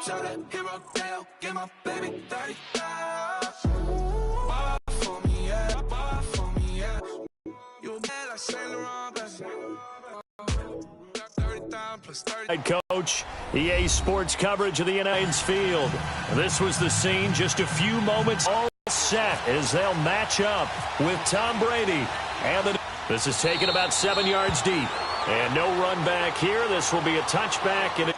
Tell that hero Dale, get my baby 30 for me, yeah. You bad like Saint Laurent, got 30,000 plus 30. Head coach, EA Sports coverage of the United's field. This was the scene just a few moments all set as they'll match up with Tom Brady. And this is taken about 7 yards deep. And no run back here. This will be a touchback. And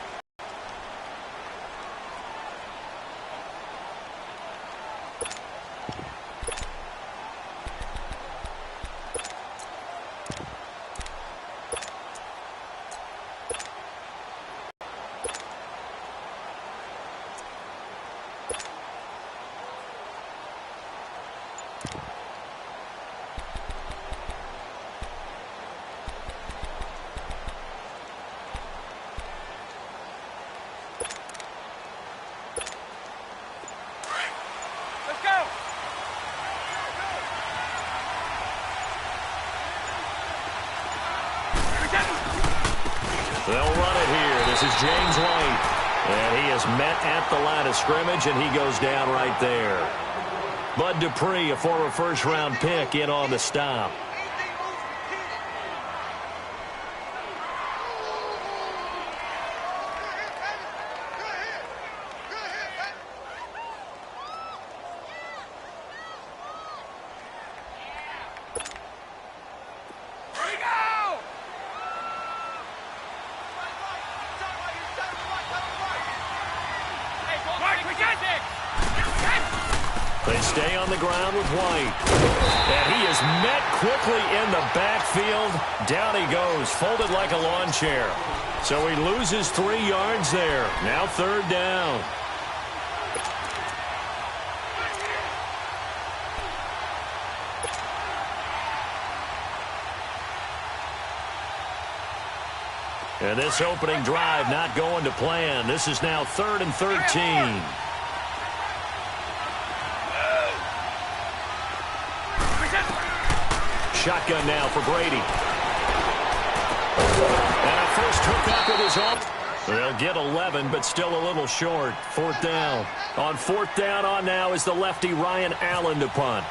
they'll run it here. This is James White. And he is met at the line of scrimmage, and he goes down right there. Bud Dupree, a former first-round pick, in on the stop. They stay on the ground with White. And he is met quickly in the backfield. Down he goes, folded like a lawn chair. So he loses 3 yards there. Now third down. And this opening drive not going to plan. This is now 3rd and 13. Shotgun now for Brady. And a first hookup with his own. They'll get 11, but still a little short. 4th down. On 4th down on now is the lefty Ryan Allen to punt.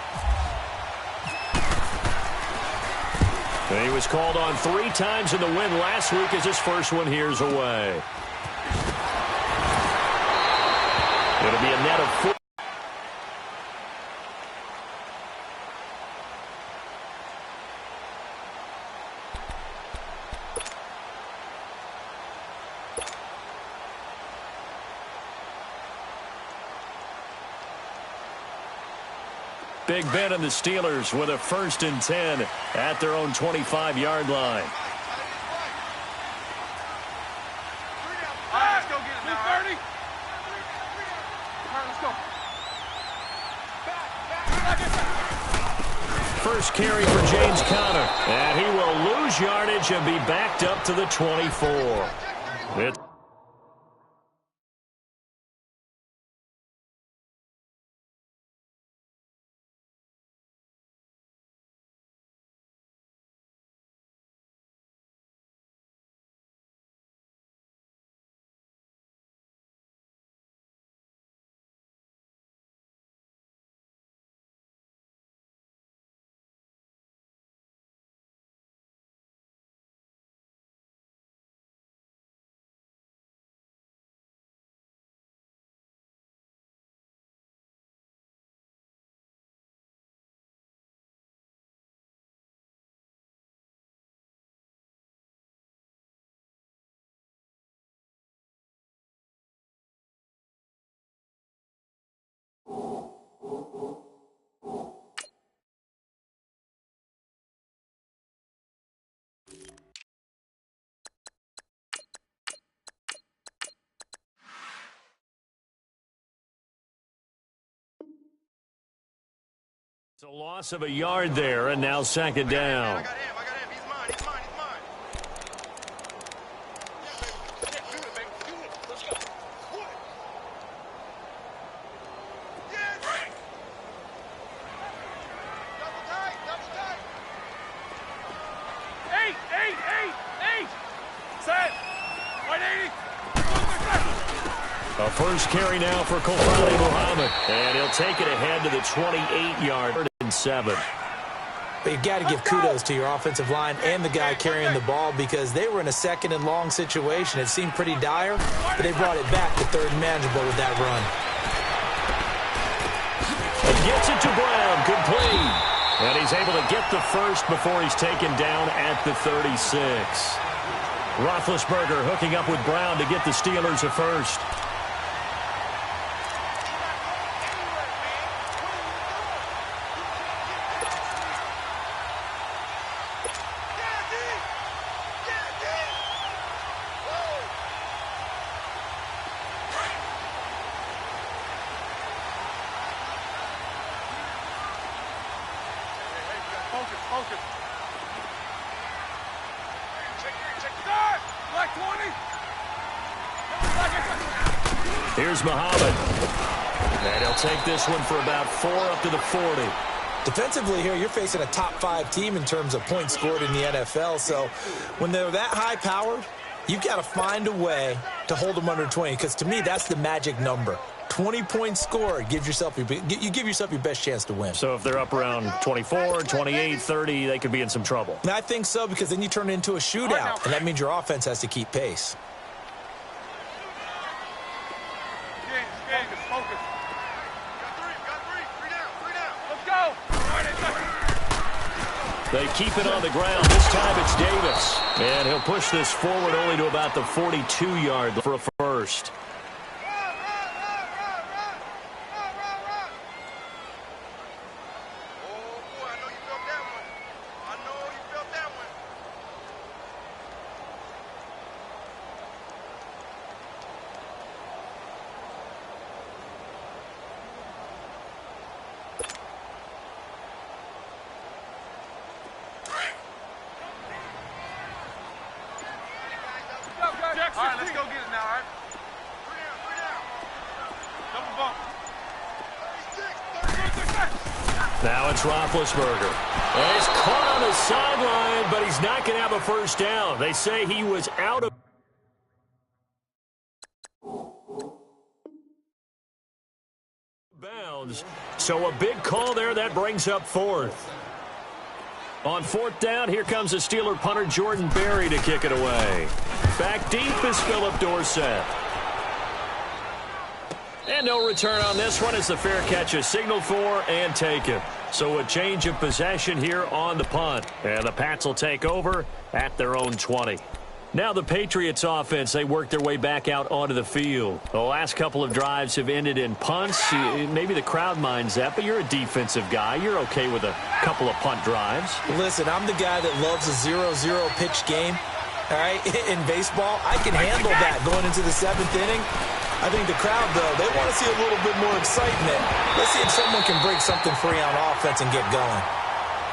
And he was called on 3 times in the win last week as his first one here's away. It'll be a net of 4. Big Ben and the Steelers with a 1st and 10 at their own 25-yard line. Let's go get it now. 30. Let's go. First carry for James Conner. And he will lose yardage and be backed up to the 24. It's a loss of a yard there, and now 2nd down. I got him. He's mine. Let's go. Double tight. 8. Set. 180. A first carry now for Kofani Muhammad. And he'll take it ahead to the 28-yard and 7. But you've got to give kudos to your offensive line and the guy carrying the ball because they were in a second and long situation. It seemed pretty dire, but they brought it back to third and manageable with that run. Gets it to Brown. Complete. And he's able to get the first before he's taken down at the 36. Roethlisberger hooking up with Brown to get the Steelers a first. Focus. Check. Black 20. Here's Muhammad. And he'll take this one for about 4 up to the 40. Defensively here, you're facing a top-5 team in terms of points scored in the NFL. So when they're that high-powered, you've got to find a way to hold them under 20 because to me, that's the magic number. 20 points scored, you give yourself your best chance to win. So if they're up around 24, 28, 30, they could be in some trouble. And I think so because then you turn it into a shootout, and that means your offense has to keep pace. Focus. Got three down. Let's go. They keep it on the ground. This time it's Davis. And he'll push this forward only to about the 42-yard for a first. All right, let's go get it now, all right? Double bump. Now it's Roethlisberger. And he's caught on the sideline, but he's not going to have a first down. They say he was out of bounds. So a big call there. That brings up 4th. On 4th down, here comes the Steeler punter Jordan Berry to kick it away. Back deep is Philip Dorsett. And no return on this one as the fair catch is signaled for and taken. So a change of possession here on the punt. And the Pats will take over at their own 20. Now the Patriots offense, they work their way back out onto the field. The last couple of drives have ended in punts. Maybe the crowd minds that, but you're a defensive guy. You're okay with a couple of punt drives. Listen, I'm the guy that loves a 0-0 pitch game. All right, in baseball, I can handle that going into the 7th inning. I think the crowd, though, they want to see a little bit more excitement. Let's see if someone can break something free on offense and get going.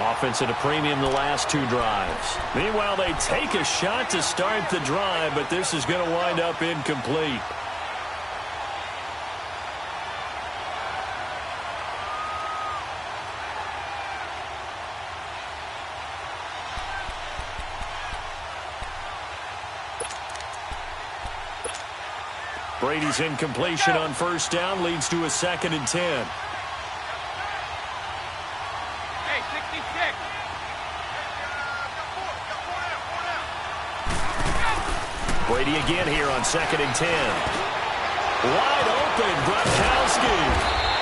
Offense at a premium the last 2 drives. Meanwhile, they take a shot to start the drive, but this is going to wind up incomplete. Brady's incompletion on 1st down leads to a 2nd and 10. Brady again here on 2nd and 10. Wide open, Gronkowski.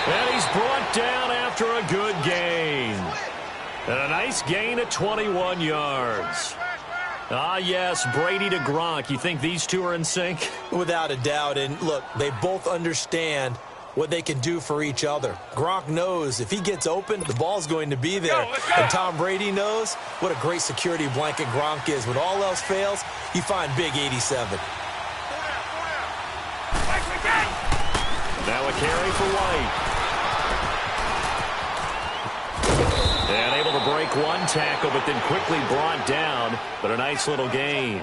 And he's brought down after a good gain. And a nice gain at 21 yards. Ah, yes, Brady to Gronk. You think these two are in sync? Without a doubt. And, look, they both understand what they can do for each other. Gronk knows if he gets open, the ball's going to be there. And Tom Brady knows what a great security blanket Gronk is. When all else fails, you find Big 87. Now a carry for White. And able to break one tackle, but then quickly brought down. But a nice little gain.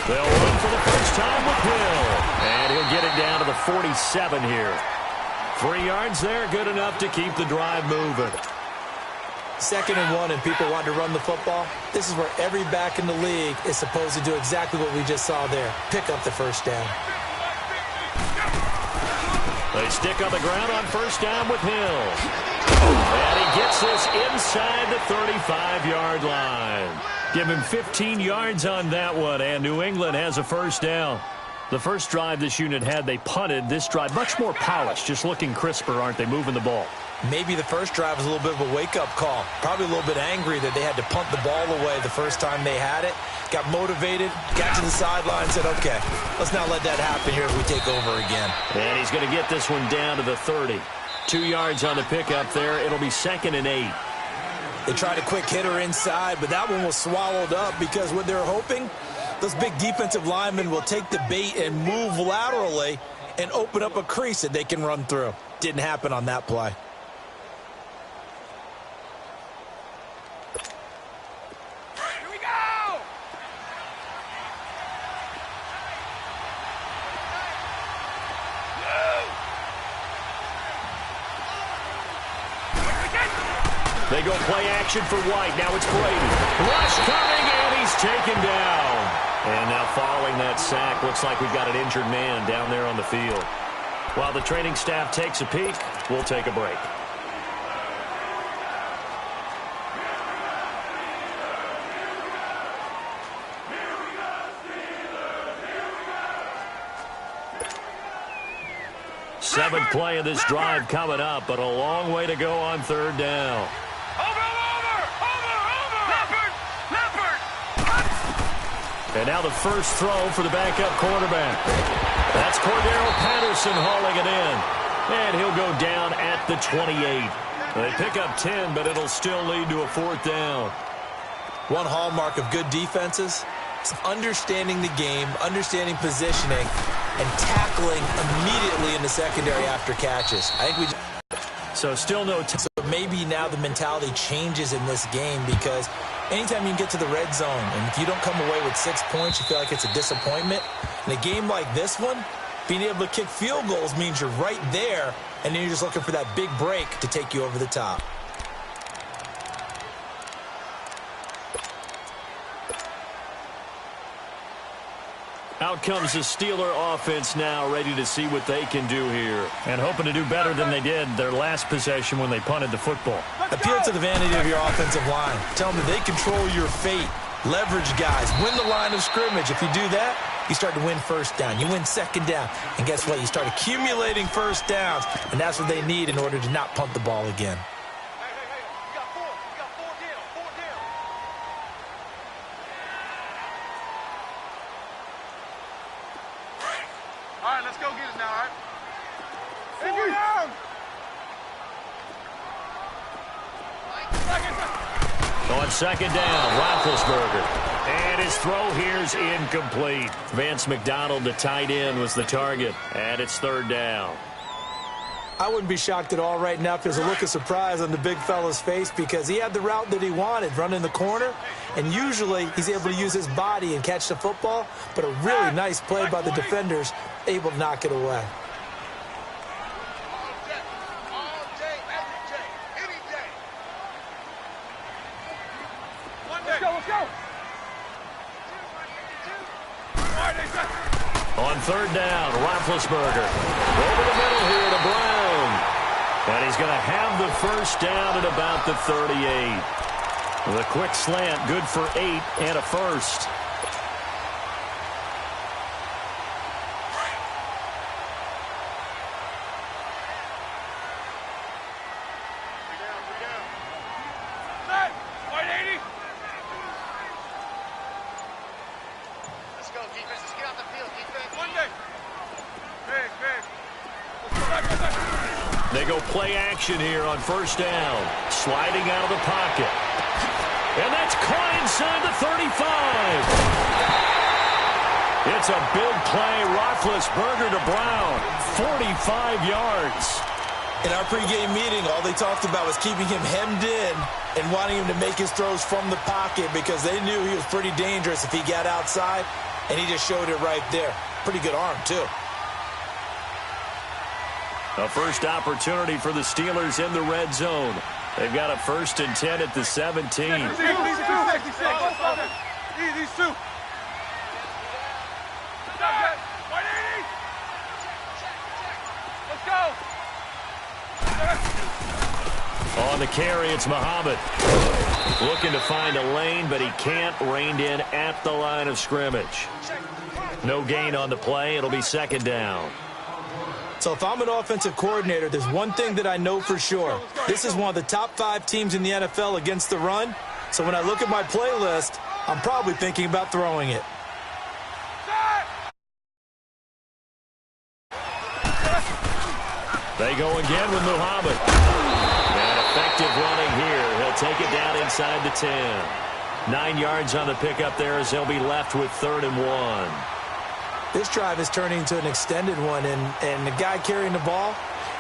They'll run for the first time with Hill. And he'll get it down to the 47 here. 3 yards there, good enough to keep the drive moving. 2nd and 1 and people want to run the football. This is where every back in the league is supposed to do exactly what we just saw there. Pick up the first down. They stick on the ground on first down with Hill. And he gets this inside the 35-yard line. Give him 15 yards on that one, and New England has a first down. The first drive this unit had, they punted. This drive, much more polished, just looking crisper, aren't they, moving the ball? Maybe the first drive was a little bit of a wake-up call. Probably a little bit angry that they had to punt the ball away the first time they had it. Got motivated, got to the sideline, said, okay, let's not let that happen here as we take over again. And he's going to get this one down to the 30. 2 yards on the pickup there. It'll be 2nd and 8. They tried a quick hitter inside, but that one was swallowed up because what they're hoping, those big defensive linemen will take the bait and move laterally and open up a crease that they can run through. Didn't happen on that play. Here we go! They go play action for White. Now it's Brady. Rush coming, and he's taken down. And now following that sack, looks like we've got an injured man down there on the field. While the training staff takes a peek, we'll take a break. Seventh play of this drive coming up, but a long way to go on 3rd down. And now the first throw for the backup quarterback. That's Cordero Patterson hauling it in. And he'll go down at the 28. They pick up 10, but it'll still lead to a 4th down. One hallmark of good defenses is understanding the game, understanding positioning, and tackling immediately in the secondary after catches. I think so still no so maybe now the mentality changes in this game because anytime you can get to the red zone and if you don't come away with 6 points, you feel like it's a disappointment. In a game like this one, being able to kick field goals means you're right there, and then you're just looking for that big break to take you over the top. Out comes the Steeler offense now, ready to see what they can do here. And hoping to do better than they did their last possession when they punted the football. Appeal to the vanity of your offensive line. Tell them that they control your fate. Leverage guys. Win the line of scrimmage. If you do that, you start to win first down. You win 2nd down. And guess what? You start accumulating first downs. And that's what they need in order to not punt the ball again. All right, let's go get it now, all right? Four down! On 2nd down, Roethlisberger. And his throw here's incomplete. Vance McDonald, the tight end, was the target. And it's 3rd down. I wouldn't be shocked at all right now if there's a look of surprise on the big fella's face because he had the route that he wanted, running the corner. And usually he's able to use his body and catch the football. But a really nice play by the defenders, able to knock it away. All day, every day, any day. One day. Let's go. On 3rd down, Roethlisberger. Over the middle here to Brown. And he's going to have the first down at about the 38. The quick slant, good for 8 and a first. They go play action here on 1st down. Sliding out of the pocket. And that's caught inside the 35. It's a big play. Roethlisberger to Brown. 45 yards. In our pregame meeting, all they talked about was keeping him hemmed in and wanting him to make his throws from the pocket because they knew he was pretty dangerous if he got outside, and he just showed it right there. Pretty good arm, too. A first opportunity for the Steelers in the red zone. They've got a 1st and 10 at the 17. These two. Let's go. On the carry, it's Muhammad. Looking to find a lane, but he can't. Reined in at the line of scrimmage. No gain on the play. It'll be 2nd down. So if I'm an offensive coordinator, there's one thing that I know for sure. This is one of the top 5 teams in the NFL against the run. So when I look at my playlist, I'm probably thinking about throwing it. They go again with Muhammad. And effective running here. He'll take it down inside the 10. 9 yards on the pickup there as they'll be left with 3rd and 1. This drive is turning into an extended one, and the guy carrying the ball,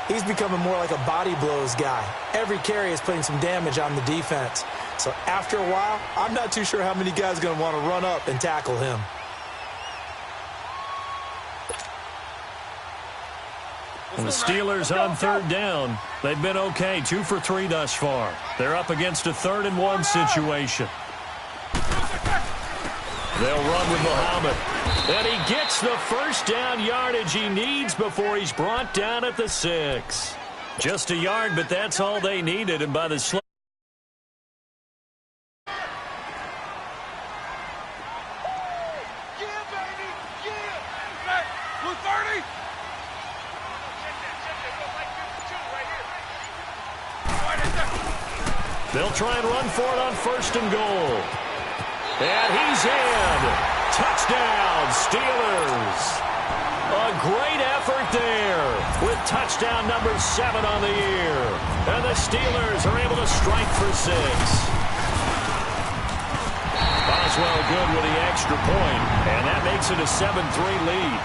he's becoming more like a body blows guy. Every carry is putting some damage on the defense. So after a while, I'm not too sure how many guys are going to want to run up and tackle him. And the Steelers on 3rd down. They've been okay, 2 for 3 thus far. They're up against a 3rd and 1 situation. They'll run with Muhammad. And he gets the 1st down yardage he needs before he's brought down at the 6. Just a yard, but that's all they needed. And by the slow. They'll try and run for it on 1st and goal. And he's in. Touchdown, Steelers. A great effort there with touchdown number 7 on the year. And the Steelers are able to strike for 6. Boswell good with the extra point, and that makes it a 7-3 lead.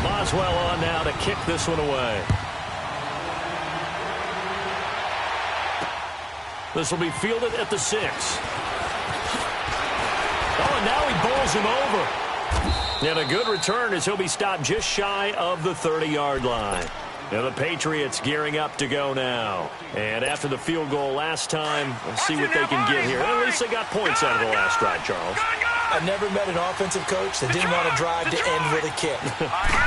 Boswell on now to kick this one away. This will be fielded at the 6. Oh, and now he bowls him over. And a good return as he'll be stopped just shy of the 30-yard line. Now the Patriots gearing up to go now. And after the field goal last time, we'll see what they can get here. At least they got points out of the last drive, Charles. I've never met an offensive coach that didn't want to drive to end with a kick.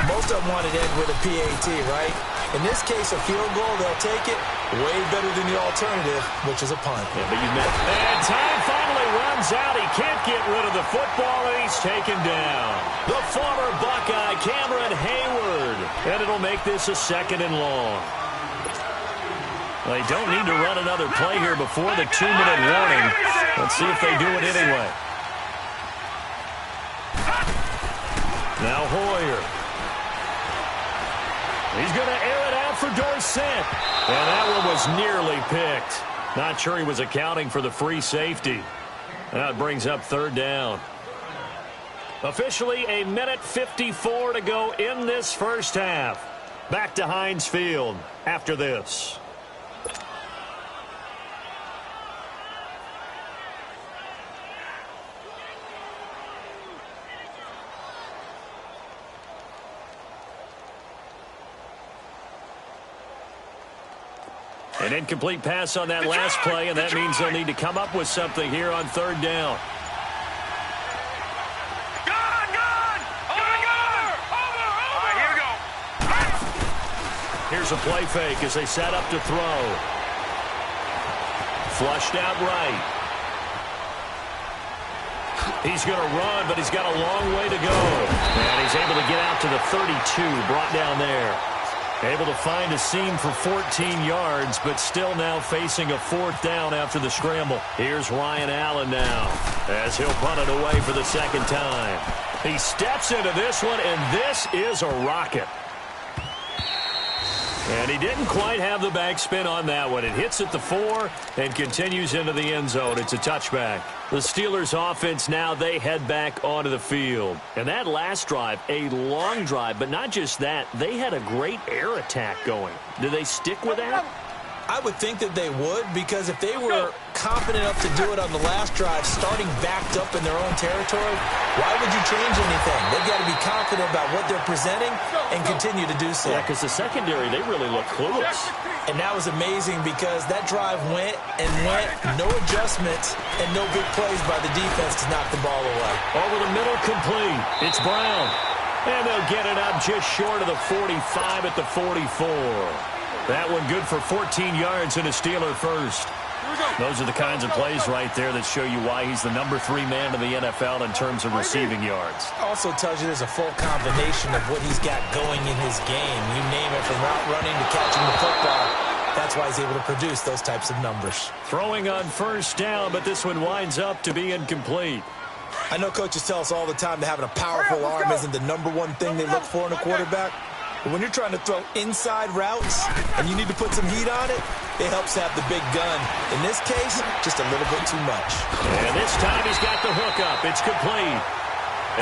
Most of them want to end with a PAT, right? In this case, a field goal, they'll take it way better than the alternative, which is a punt. Yeah, but you meant. And time finally runs out. He can't get rid of the football, and he's taken down. The former Buckeye, Cameron Hayward. And it'll make this a 2nd and long. They don't need to run another play here before the 2-minute warning. Let's see if they do it anyway. Now Hoyer. He's going to air it out for Dorsett. And that one was nearly picked. Not sure he was accounting for the free safety. Now it brings up 3rd down. Officially a minute 54 to go in this first half. Back to Heinz Field after this. An incomplete pass on that last play, and that means they'll need to come up with something here on 3rd down. Here we go. Here's a play fake as they set up to throw. Flushed out right. He's going to run, but he's got a long way to go. And he's able to get out to the 32, brought down there. Able to find a seam for 14 yards, but still now facing a 4th down after the scramble. Here's Ryan Allen now as he'll punt it away for the 2nd time. He steps into this one, and this is a rocket. And he didn't quite have the backspin on that one. It hits at the 4 and continues into the end zone. It's a touchback. The Steelers offense now, they head back onto the field. And that last drive, a long drive, but not just that. They had a great air attack going. Do they stick with that? I would think that they would, because if they were confident enough to do it on the last drive, starting backed up in their own territory, why would you change anything? They've got to be confident about what they're presenting and continue to do so. Yeah, because the secondary, they really look clueless. And that was amazing because that drive went and went, no adjustments, and no big plays by the defense to knock the ball away. Over the middle, complete. It's Brown. And they'll get it up just short of the 45 at the 44. That one good for 14 yards and a Steeler first. Those are the kinds of plays right there that show you why he's the number 3 man in the NFL in terms of receiving yards. Also tells you there's a full combination of what he's got going in his game. You name it, from route running to catching the football. That's why he's able to produce those types of numbers. Throwing on first down, but this one winds up to be incomplete. I know coaches tell us all the time that having a powerful arm isn't the number one thing they look for in a quarterback. But when you're trying to throw inside routes and you need to put some heat on it, it helps have the big gun. In this case, just a little bit too much. And this time he's got the hook up. It's complete.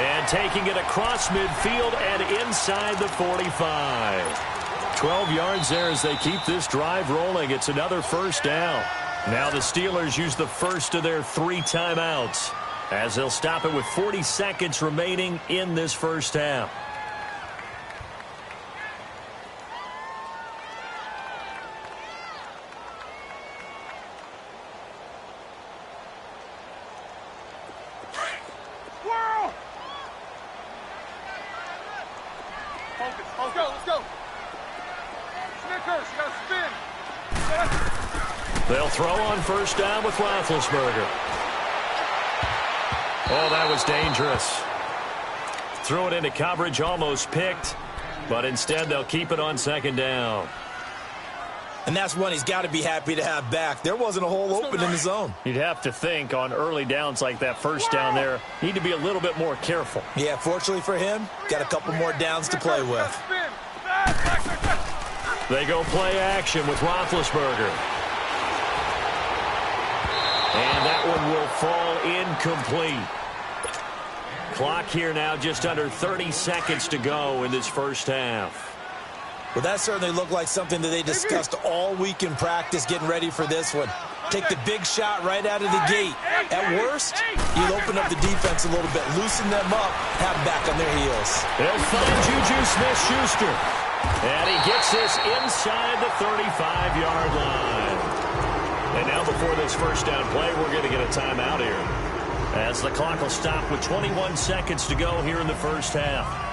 And taking it across midfield and inside the 45. 12 yards there as they keep this drive rolling. It's another first down. Now the Steelers use the first of their 3 timeouts as they'll stop it with 40 seconds remaining in this first half. They'll throw on first down with Roethlisberger. Oh, that was dangerous. Threw it into coverage, almost picked, but instead they'll keep it on second down. And that's one he's got to be happy to have back. There wasn't a hole open in the zone. You'd have to think on early downs like that first down there, need to be a little bit more careful. Yeah, fortunately for him, got a couple more downs to play with. They go play action with Roethlisberger. And that one will fall incomplete. Clock here now, just under 30 seconds to go in this first half. Well, that certainly looked like something that they discussed all week in practice getting ready for this one. Take the big shot right out of the gate. At worst, you'll open up the defense a little bit, loosen them up, have them back on their heels. They'll find Juju Smith-Schuster. And he gets this inside the 35-yard line. And now before this first down play, we're going to get a timeout here, as the clock will stop with 21 seconds to go here in the first half.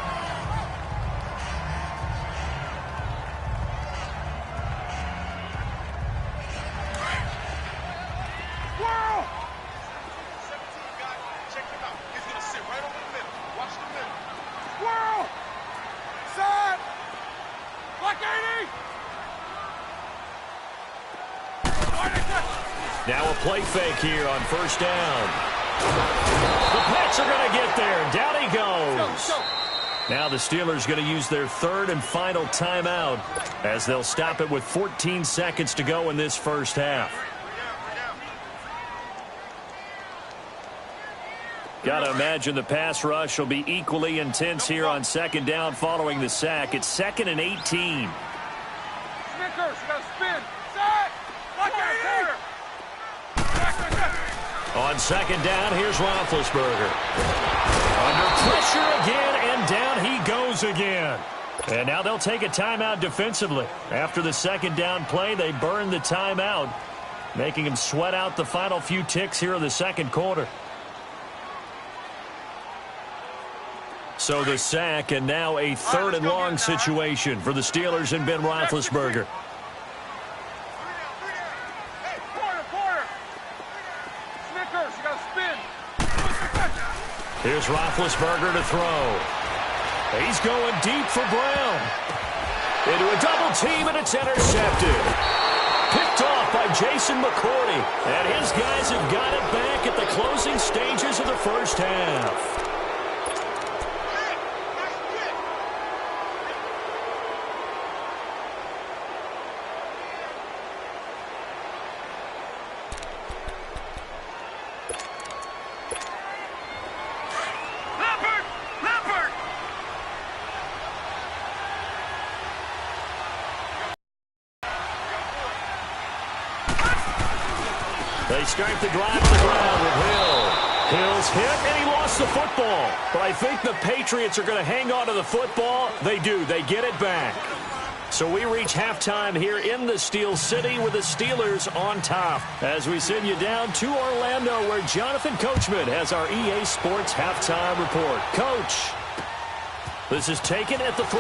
Now a play fake here on first down. The Pats are going to get there, and down he goes. Now the Steelers going to use their 3rd and final timeout, as they'll stop it with 14 seconds to go in this first half. Got to imagine the pass rush will be equally intense here on second down following the sack. It's 2nd and 18. Snickers, you got to spin. Set! Lock it! On second down, here's Roethlisberger. Under pressure again, and down he goes again. And now they'll take a timeout defensively. After the second down play, they burn the timeout, making him sweat out the final few ticks here in the second quarter. So the sack, and now a 3rd and long situation for the Steelers and Ben Roethlisberger. Here's Roethlisberger to throw. He's going deep for Brown. Into a double team, and it's intercepted. Picked off by Jason McCourty. And his guys have got it back at the closing stages of the first half. They start the drive on the ground with Hill. Hill's hit, and he lost the football. But I think the Patriots are going to hang on to the football. They do. They get it back. So we reach halftime here in the Steel City with the Steelers on top. As we send you down to Orlando, where Jonathan Coachman has our EA Sports halftime report. Coach, this is taken at the 3.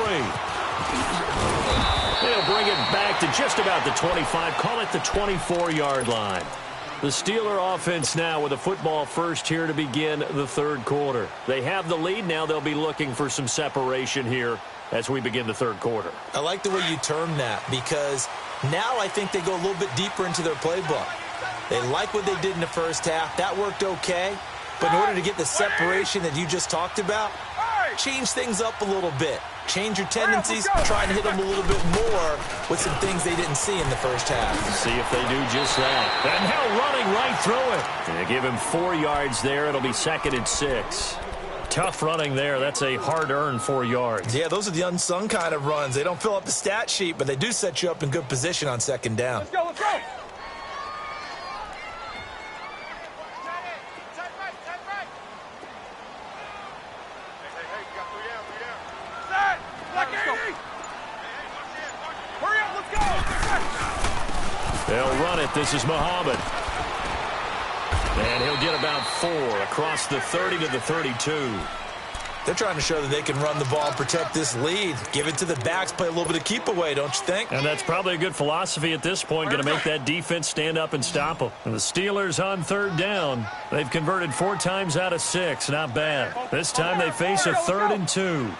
They'll bring it back to just about the 25. Call it the 24-yard line. The Steeler offense now with a football first here to begin the third quarter. They have the lead. Now they'll be looking for some separation here as we begin the third quarter. I like the way you term that, because now I think they go a little bit deeper into their playbook. They like what they did in the first half. That worked okay. But in order to get the separation that you just talked about, change things up a little bit. Change your tendencies, try and hit them a little bit more with some things they didn't see in the first half. See if they do just that. And now running right through it. They give him 4 yards there. It'll be 2nd and 6. Tough running there. That's a hard-earned 4 yards. Yeah, those are the unsung kind of runs. They don't fill up the stat sheet, but they do set you up in good position on 2nd down. Let's go, let's go. They'll run it. This is Muhammad. And he'll get about 4 across the 30 to the 32. They're trying to show that they can run the ball and protect this lead. Give it to the backs, play a little bit of keep away, don't you think? And that's probably a good philosophy at this point, going to make that defense stand up and stop them. And the Steelers on 3rd down. They've converted 4 times out of 6. Not bad. This time they face a 3rd and 2.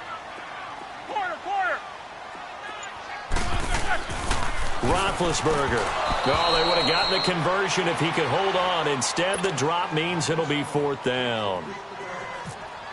Roethlisberger. Oh, they would have gotten the conversion if he could hold on. Instead, the drop means it'll be 4th down.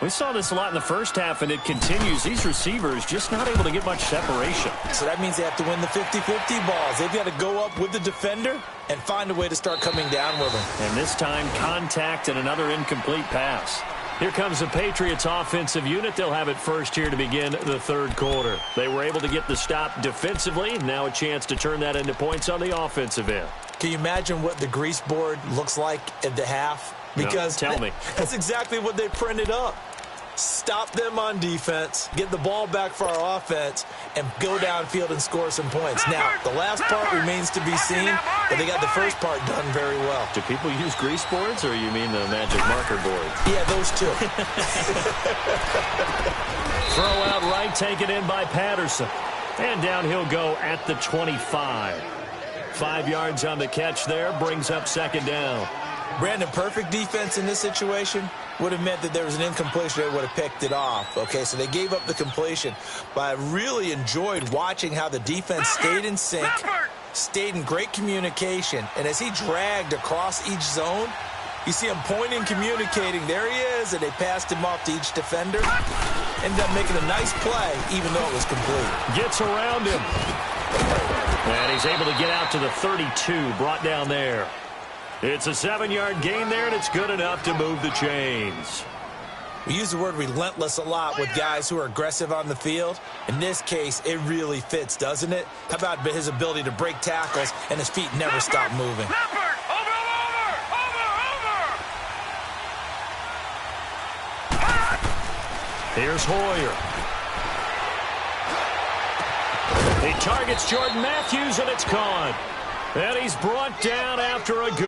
We saw this a lot in the first half, and it continues. These receivers just not able to get much separation. So that means they have to win the 50-50 balls. They've got to go up with the defender and find a way to start coming down with them. And this time, contact and another incomplete pass. Here comes the Patriots offensive unit. They'll have it first here to begin the third quarter. They were able to get the stop defensively. Now a chance to turn that into points on the offensive end. Can you imagine what the grease board looks like at the half? Because no, tell me. That's exactly what they printed up. Stop them on defense, get the ball back for our offense, and go downfield and score some points. Now, the last part remains to be seen, but they got the first part done very well. Do people use grease boards, or you mean the magic marker board? Yeah, those two. Throw out right, taken in by Patterson. And down he'll go at the 25. 5 yards on the catch there, brings up 2nd down. Brandon, perfect defense in this situation would have meant that there was an incompletion. They would have picked it off. Okay, so they gave up the completion. But I really enjoyed watching how the defense stayed in sync, stayed in great communication. And as he dragged across each zone, you see him pointing, communicating. There he is, and they passed him off to each defender. Ended up making a nice play, even though it was complete. Gets around him. And he's able to get out to the 32, brought down there. It's a 7-yard gain there, and it's good enough to move the chains. We use the word relentless a lot with guys who are aggressive on the field. In this case, it really fits, doesn't it? How about his ability to break tackles and his feet never stop moving? Here's Hoyer. He targets Jordan Matthews, and it's caught. And he's brought down after a good...